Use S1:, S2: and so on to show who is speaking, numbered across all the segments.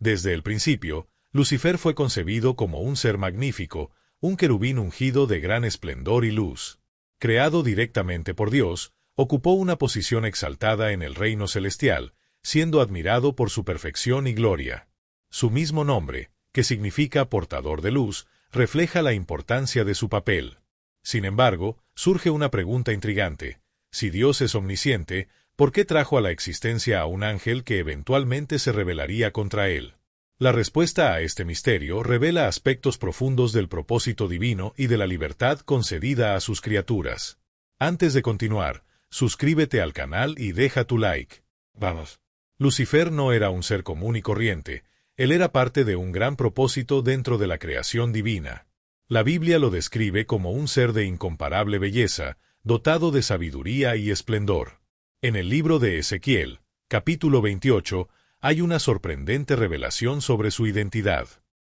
S1: Desde el principio, Lucifer fue concebido como un ser magnífico, un querubín ungido de gran esplendor y luz. Creado directamente por Dios, ocupó una posición exaltada en el reino celestial, siendo admirado por su perfección y gloria. Su mismo nombre, que significa portador de luz, refleja la importancia de su papel. Sin embargo, surge una pregunta intrigante. Si Dios es omnisciente, ¿por qué trajo a la existencia a un ángel que eventualmente se rebelaría contra él? La respuesta a este misterio revela aspectos profundos del propósito divino y de la libertad concedida a sus criaturas. Antes de continuar, suscríbete al canal y deja tu like. Vamos. Lucifer no era un ser común y corriente, él era parte de un gran propósito dentro de la creación divina. La Biblia lo describe como un ser de incomparable belleza, dotado de sabiduría y esplendor. En el libro de Ezequiel, capítulo 28, hay una sorprendente revelación sobre su identidad.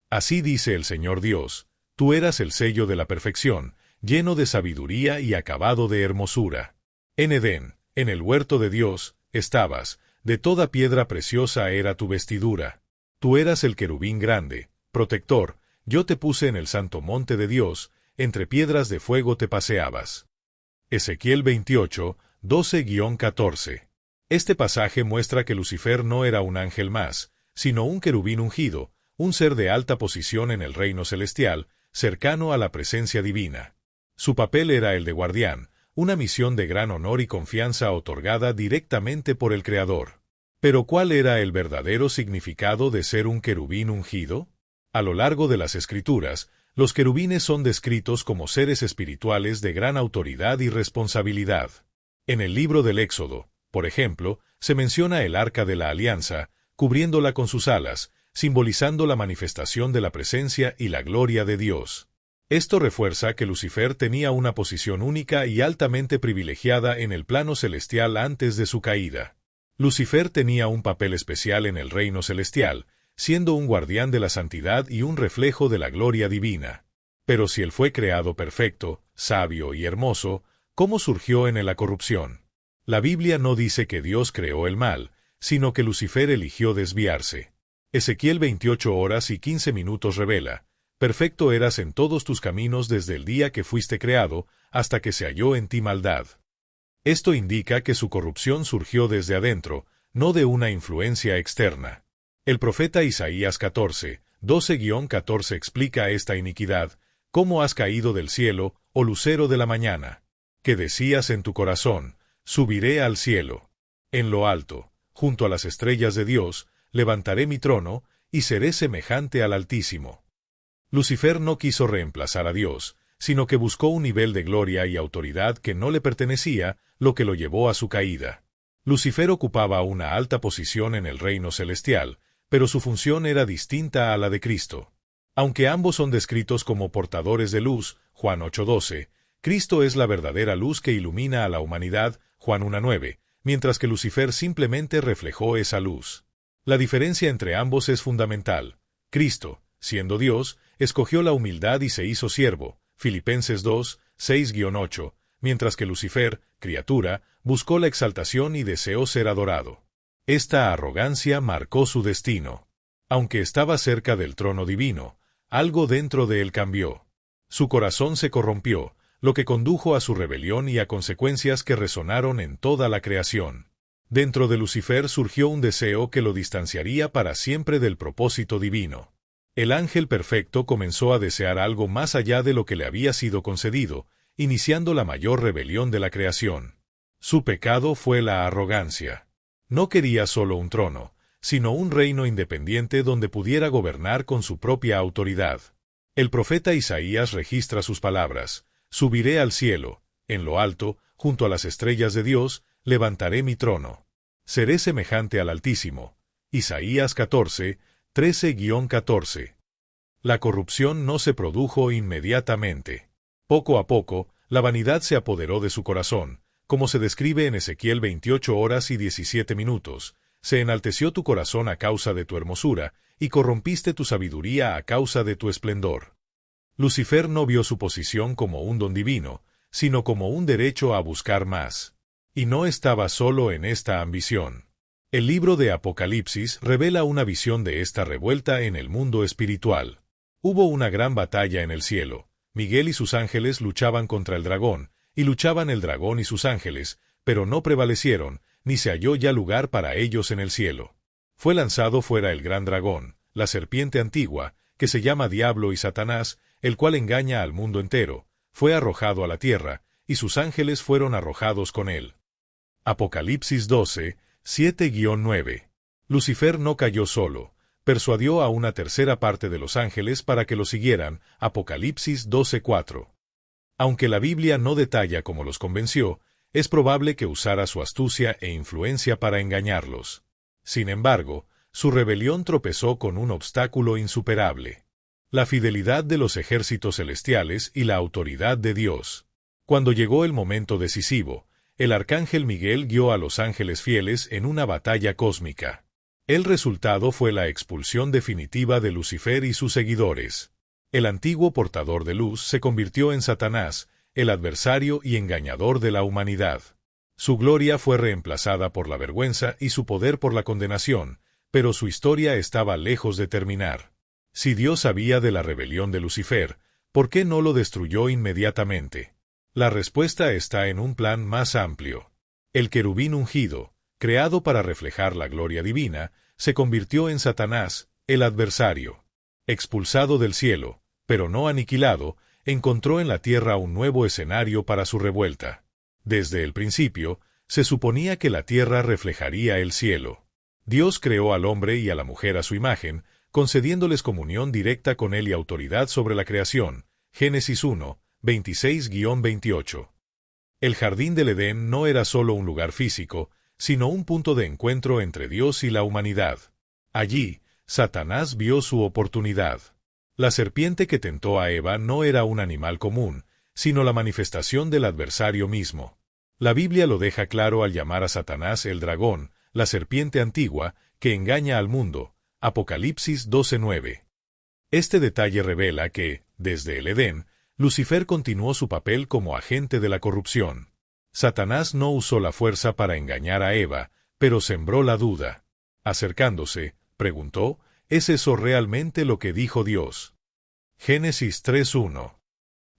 S1: Así dice el Señor Dios: tú eras el sello de la perfección, lleno de sabiduría y acabado de hermosura. En Edén, en el huerto de Dios, estabas, de toda piedra preciosa era tu vestidura. Tú eras el querubín grande, protector, yo te puse en el santo monte de Dios, entre piedras de fuego te paseabas. Ezequiel 28, 12-14. Este pasaje muestra que Lucifer no era un ángel más, sino un querubín ungido, un ser de alta posición en el reino celestial, cercano a la presencia divina. Su papel era el de guardián, una misión de gran honor y confianza otorgada directamente por el Creador. Pero ¿cuál era el verdadero significado de ser un querubín ungido? A lo largo de las Escrituras, los querubines son descritos como seres espirituales de gran autoridad y responsabilidad. En el libro del Éxodo, por ejemplo, se menciona el Arca de la Alianza, cubriéndola con sus alas, simbolizando la manifestación de la presencia y la gloria de Dios. Esto refuerza que Lucifer tenía una posición única y altamente privilegiada en el plano celestial antes de su caída. Lucifer tenía un papel especial en el reino celestial, siendo un guardián de la santidad y un reflejo de la gloria divina. Pero si él fue creado perfecto, sabio y hermoso, ¿cómo surgió en él la corrupción? La Biblia no dice que Dios creó el mal, sino que Lucifer eligió desviarse. Ezequiel 28 horas y 15 minutos revela: perfecto eras en todos tus caminos desde el día que fuiste creado, hasta que se halló en ti maldad. Esto indica que su corrupción surgió desde adentro, no de una influencia externa. El profeta Isaías 14, 12-14 explica esta iniquidad: ¿cómo has caído del cielo, oh lucero de la mañana? Que decías en tu corazón: subiré al cielo. En lo alto, junto a las estrellas de Dios, levantaré mi trono, y seré semejante al Altísimo. Lucifer no quiso reemplazar a Dios, sino que buscó un nivel de gloria y autoridad que no le pertenecía, lo que lo llevó a su caída. Lucifer ocupaba una alta posición en el reino celestial, pero su función era distinta a la de Cristo. Aunque ambos son descritos como portadores de luz, Juan 8:12, Cristo es la verdadera luz que ilumina a la humanidad, Juan 1:9, mientras que Lucifer simplemente reflejó esa luz. La diferencia entre ambos es fundamental. Cristo, siendo Dios, escogió la humildad y se hizo siervo, Filipenses 2, 6-8, mientras que Lucifer, criatura, buscó la exaltación y deseó ser adorado. Esta arrogancia marcó su destino. Aunque estaba cerca del trono divino, algo dentro de él cambió. Su corazón se corrompió, lo que condujo a su rebelión y a consecuencias que resonaron en toda la creación. Dentro de Lucifer surgió un deseo que lo distanciaría para siempre del propósito divino. El ángel perfecto comenzó a desear algo más allá de lo que le había sido concedido, iniciando la mayor rebelión de la creación. Su pecado fue la arrogancia. No quería solo un trono, sino un reino independiente donde pudiera gobernar con su propia autoridad. El profeta Isaías registra sus palabras: subiré al cielo, en lo alto, junto a las estrellas de Dios, levantaré mi trono. Seré semejante al Altísimo. Isaías 14, 13-14. La corrupción no se produjo inmediatamente. Poco a poco, la vanidad se apoderó de su corazón, como se describe en Ezequiel 28 horas y 17 minutos. Se enalteció tu corazón a causa de tu hermosura, y corrompiste tu sabiduría a causa de tu esplendor. Lucifer no vio su posición como un don divino, sino como un derecho a buscar más. Y no estaba solo en esta ambición. El libro de Apocalipsis revela una visión de esta revuelta en el mundo espiritual. Hubo una gran batalla en el cielo. Miguel y sus ángeles luchaban contra el dragón, y luchaban el dragón y sus ángeles, pero no prevalecieron, ni se halló ya lugar para ellos en el cielo. Fue lanzado fuera el gran dragón, la serpiente antigua, que se llama Diablo y Satanás, el cual engaña al mundo entero, fue arrojado a la tierra, y sus ángeles fueron arrojados con él. Apocalipsis 12, 7-9. Lucifer no cayó solo, persuadió a una tercera parte de los ángeles para que lo siguieran, Apocalipsis 12:4. Aunque la Biblia no detalla cómo los convenció, es probable que usara su astucia e influencia para engañarlos. Sin embargo, su rebelión tropezó con un obstáculo insuperable: la fidelidad de los ejércitos celestiales y la autoridad de Dios. Cuando llegó el momento decisivo, el arcángel Miguel guió a los ángeles fieles en una batalla cósmica. El resultado fue la expulsión definitiva de Lucifer y sus seguidores. El antiguo portador de luz se convirtió en Satanás, el adversario y engañador de la humanidad. Su gloria fue reemplazada por la vergüenza y su poder por la condenación, pero su historia estaba lejos de terminar. Si Dios sabía de la rebelión de Lucifer, ¿por qué no lo destruyó inmediatamente? La respuesta está en un plan más amplio. El querubín ungido, creado para reflejar la gloria divina, se convirtió en Satanás, el adversario. Expulsado del cielo, pero no aniquilado, encontró en la tierra un nuevo escenario para su revuelta. Desde el principio, se suponía que la tierra reflejaría el cielo. Dios creó al hombre y a la mujer a su imagen, concediéndoles comunión directa con él y autoridad sobre la creación. Génesis 1, 26-28. El jardín del Edén no era solo un lugar físico, sino un punto de encuentro entre Dios y la humanidad. Allí, Satanás vio su oportunidad. La serpiente que tentó a Eva no era un animal común, sino la manifestación del adversario mismo. La Biblia lo deja claro al llamar a Satanás el dragón, la serpiente antigua, que engaña al mundo. Apocalipsis 12:9. Este detalle revela que, desde el Edén, Lucifer continuó su papel como agente de la corrupción. Satanás no usó la fuerza para engañar a Eva, pero sembró la duda. Acercándose, preguntó: ¿es eso realmente lo que dijo Dios? Génesis 3:1.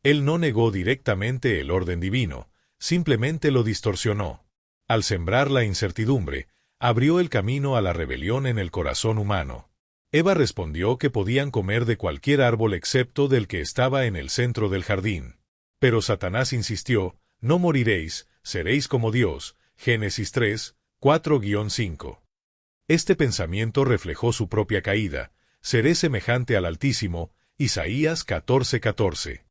S1: Él no negó directamente el orden divino, simplemente lo distorsionó. Al sembrar la incertidumbre, abrió el camino a la rebelión en el corazón humano. Eva respondió que podían comer de cualquier árbol excepto del que estaba en el centro del jardín. Pero Satanás insistió: no moriréis, seréis como Dios. Génesis 3, 4-5. Este pensamiento reflejó su propia caída: seré semejante al Altísimo. Isaías 14:14.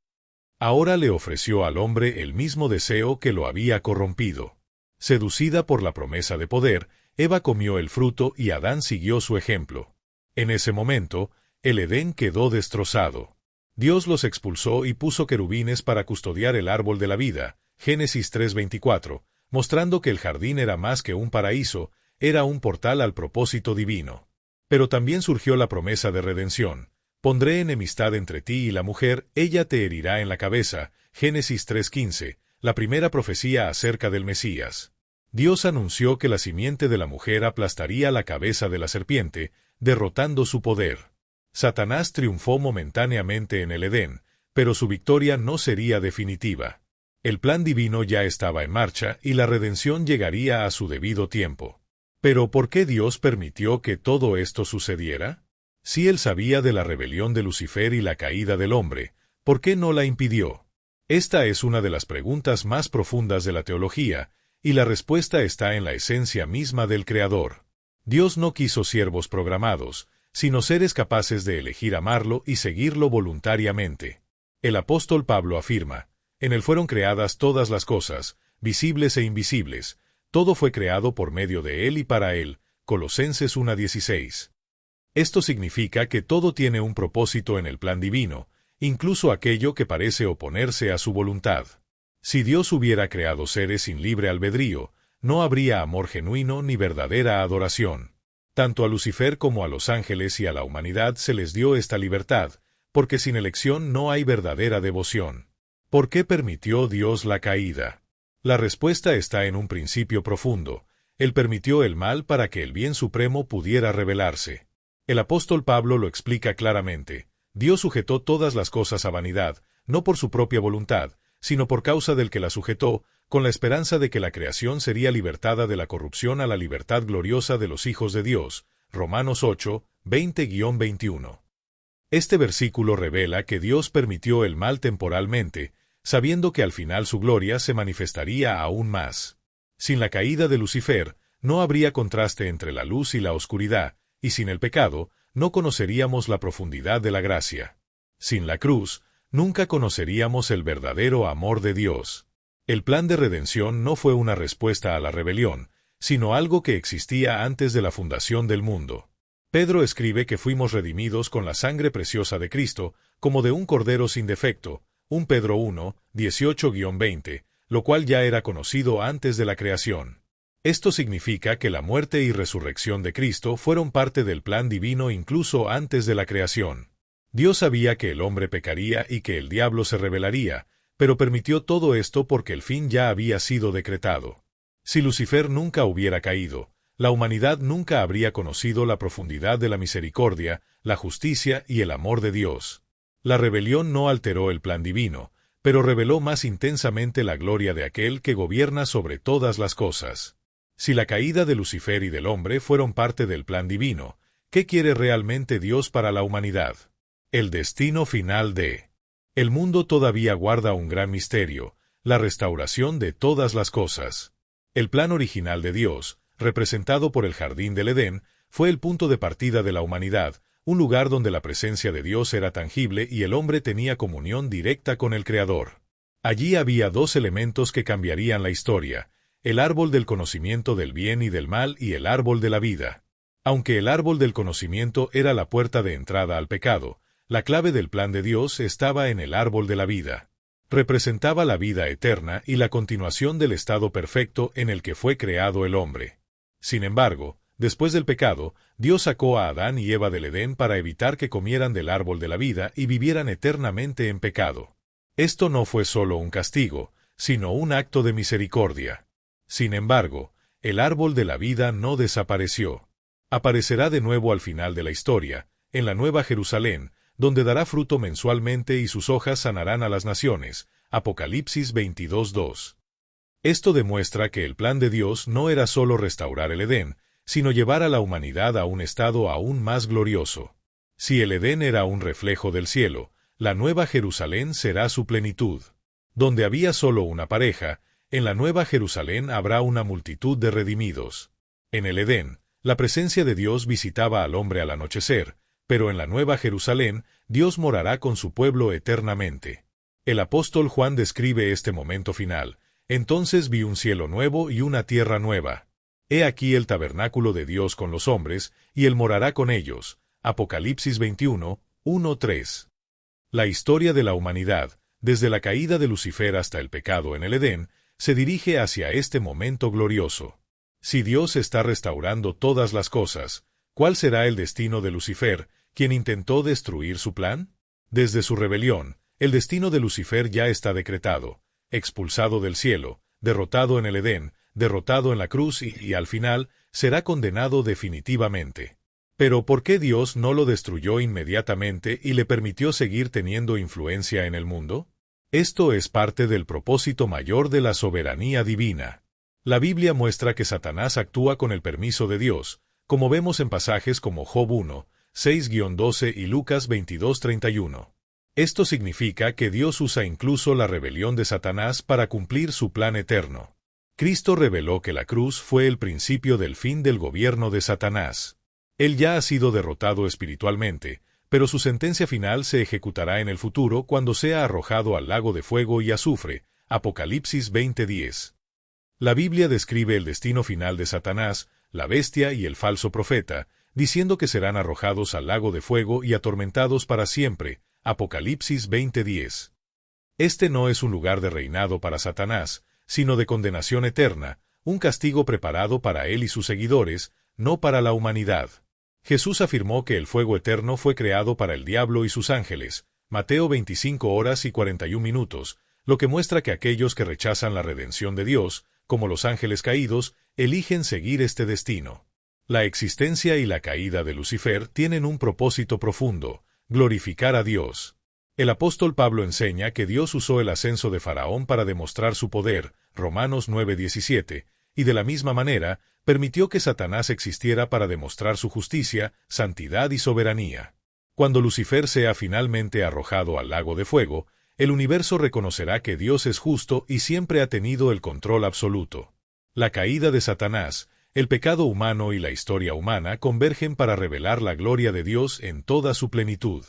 S1: Ahora le ofreció al hombre el mismo deseo que lo había corrompido. Seducida por la promesa de poder, Eva comió el fruto y Adán siguió su ejemplo. En ese momento, el Edén quedó destrozado. Dios los expulsó y puso querubines para custodiar el árbol de la vida. Génesis 3:24, mostrando que el jardín era más que un paraíso, era un portal al propósito divino. Pero también surgió la promesa de redención: pondré enemistad entre ti y la mujer, ella te herirá en la cabeza. Génesis 3:15, la primera profecía acerca del Mesías. Dios anunció que la simiente de la mujer aplastaría la cabeza de la serpiente, derrotando su poder. Satanás triunfó momentáneamente en el Edén, pero su victoria no sería definitiva. El plan divino ya estaba en marcha y la redención llegaría a su debido tiempo. Pero ¿por qué Dios permitió que todo esto sucediera? Si Él sabía de la rebelión de Lucifer y la caída del hombre, ¿por qué no la impidió? Esta es una de las preguntas más profundas de la teología, y la respuesta está en la esencia misma del Creador. Dios no quiso siervos programados, sino seres capaces de elegir amarlo y seguirlo voluntariamente. El apóstol Pablo afirma: en él fueron creadas todas las cosas, visibles e invisibles, todo fue creado por medio de él y para él. Colosenses 1:16. Esto significa que todo tiene un propósito en el plan divino, incluso aquello que parece oponerse a su voluntad. Si Dios hubiera creado seres sin libre albedrío, no habría amor genuino ni verdadera adoración. Tanto a Lucifer como a los ángeles y a la humanidad se les dio esta libertad, porque sin elección no hay verdadera devoción. ¿Por qué permitió Dios la caída? La respuesta está en un principio profundo: Él permitió el mal para que el bien supremo pudiera revelarse. El apóstol Pablo lo explica claramente. Dios sujetó todas las cosas a vanidad, no por su propia voluntad, sino por causa del que la sujetó, con la esperanza de que la creación sería libertada de la corrupción a la libertad gloriosa de los hijos de Dios. Romanos 8, 20-21. Este versículo revela que Dios permitió el mal temporalmente, sabiendo que al final su gloria se manifestaría aún más. Sin la caída de Lucifer, no habría contraste entre la luz y la oscuridad, y sin el pecado, no conoceríamos la profundidad de la gracia. Sin la cruz, nunca conoceríamos el verdadero amor de Dios. El plan de redención no fue una respuesta a la rebelión, sino algo que existía antes de la fundación del mundo. Pedro escribe que fuimos redimidos con la sangre preciosa de Cristo, como de un cordero sin defecto, 1 Pedro 1, 18-20, lo cual ya era conocido antes de la creación. Esto significa que la muerte y resurrección de Cristo fueron parte del plan divino incluso antes de la creación. Dios sabía que el hombre pecaría y que el diablo se rebelaría, pero permitió todo esto porque el fin ya había sido decretado. Si Lucifer nunca hubiera caído, la humanidad nunca habría conocido la profundidad de la misericordia, la justicia y el amor de Dios. La rebelión no alteró el plan divino, pero reveló más intensamente la gloria de aquel que gobierna sobre todas las cosas. Si la caída de Lucifer y del hombre fueron parte del plan divino, ¿qué quiere realmente Dios para la humanidad? El destino final de el mundo todavía guarda un gran misterio, la restauración de todas las cosas. El plan original de Dios, representado por el jardín del Edén, fue el punto de partida de la humanidad, un lugar donde la presencia de Dios era tangible y el hombre tenía comunión directa con el Creador. Allí había dos elementos que cambiarían la historia: el árbol del conocimiento del bien y del mal y el árbol de la vida. Aunque el árbol del conocimiento era la puerta de entrada al pecado, la clave del plan de Dios estaba en el árbol de la vida. Representaba la vida eterna y la continuación del estado perfecto en el que fue creado el hombre. Sin embargo, después del pecado, Dios sacó a Adán y Eva del Edén para evitar que comieran del árbol de la vida y vivieran eternamente en pecado. Esto no fue solo un castigo, sino un acto de misericordia. Sin embargo, el árbol de la vida no desapareció. Aparecerá de nuevo al final de la historia, en la Nueva Jerusalén, donde dará fruto mensualmente y sus hojas sanarán a las naciones. Apocalipsis 22:2. Esto demuestra que el plan de Dios no era solo restaurar el Edén, sino llevar a la humanidad a un estado aún más glorioso. Si el Edén era un reflejo del cielo, la Nueva Jerusalén será su plenitud. Donde había solo una pareja, en la Nueva Jerusalén habrá una multitud de redimidos. En el Edén, la presencia de Dios visitaba al hombre al anochecer, pero en la Nueva Jerusalén, Dios morará con su pueblo eternamente. El apóstol Juan describe este momento final: entonces vi un cielo nuevo y una tierra nueva. He aquí el tabernáculo de Dios con los hombres, y él morará con ellos. Apocalipsis 21, 1-3. La historia de la humanidad, desde la caída de Lucifer hasta el pecado en el Edén, se dirige hacia este momento glorioso. Si Dios está restaurando todas las cosas, ¿cuál será el destino de Lucifer, quien intentó destruir su plan? Desde su rebelión, el destino de Lucifer ya está decretado: expulsado del cielo, derrotado en el Edén, derrotado en la cruz y al final, será condenado definitivamente. Pero ¿por qué Dios no lo destruyó inmediatamente y le permitió seguir teniendo influencia en el mundo? Esto es parte del propósito mayor de la soberanía divina. La Biblia muestra que Satanás actúa con el permiso de Dios, como vemos en pasajes como Job 1, 6-12 y Lucas 22:31. Esto significa que Dios usa incluso la rebelión de Satanás para cumplir su plan eterno. Cristo reveló que la cruz fue el principio del fin del gobierno de Satanás. Él ya ha sido derrotado espiritualmente, pero su sentencia final se ejecutará en el futuro cuando sea arrojado al lago de fuego y azufre. Apocalipsis 20:10. La Biblia describe el destino final de Satanás, la bestia y el falso profeta, diciendo que serán arrojados al lago de fuego y atormentados para siempre. Apocalipsis 20:10. Este no es un lugar de reinado para Satanás, sino de condenación eterna, un castigo preparado para él y sus seguidores, no para la humanidad. Jesús afirmó que el fuego eterno fue creado para el diablo y sus ángeles, Mateo 25 horas y 41 minutos, lo que muestra que aquellos que rechazan la redención de Dios, como los ángeles caídos, eligen seguir este destino. La existencia y la caída de Lucifer tienen un propósito profundo: glorificar a Dios. El apóstol Pablo enseña que Dios usó el ascenso de Faraón para demostrar su poder, Romanos 9:17, y de la misma manera, permitió que Satanás existiera para demostrar su justicia, santidad y soberanía. Cuando Lucifer sea finalmente arrojado al lago de fuego, el universo reconocerá que Dios es justo y siempre ha tenido el control absoluto. La caída de Satanás, el pecado humano y la historia humana convergen para revelar la gloria de Dios en toda su plenitud.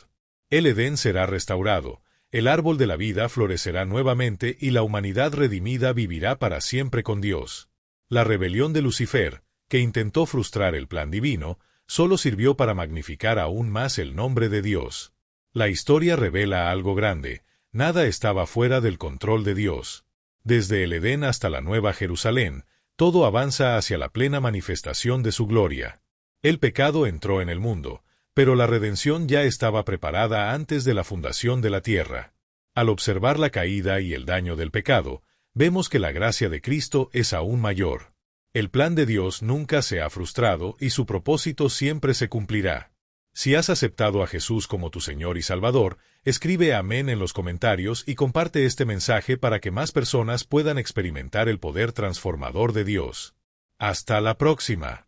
S1: El Edén será restaurado, el árbol de la vida florecerá nuevamente y la humanidad redimida vivirá para siempre con Dios. La rebelión de Lucifer, que intentó frustrar el plan divino, solo sirvió para magnificar aún más el nombre de Dios. La historia revela algo grande: nada estaba fuera del control de Dios. Desde el Edén hasta la Nueva Jerusalén, todo avanza hacia la plena manifestación de su gloria. El pecado entró en el mundo, pero la redención ya estaba preparada antes de la fundación de la tierra. Al observar la caída y el daño del pecado, vemos que la gracia de Cristo es aún mayor. El plan de Dios nunca se ha frustrado y su propósito siempre se cumplirá. Si has aceptado a Jesús como tu Señor y Salvador, escribe amén en los comentarios y comparte este mensaje para que más personas puedan experimentar el poder transformador de Dios. ¡Hasta la próxima!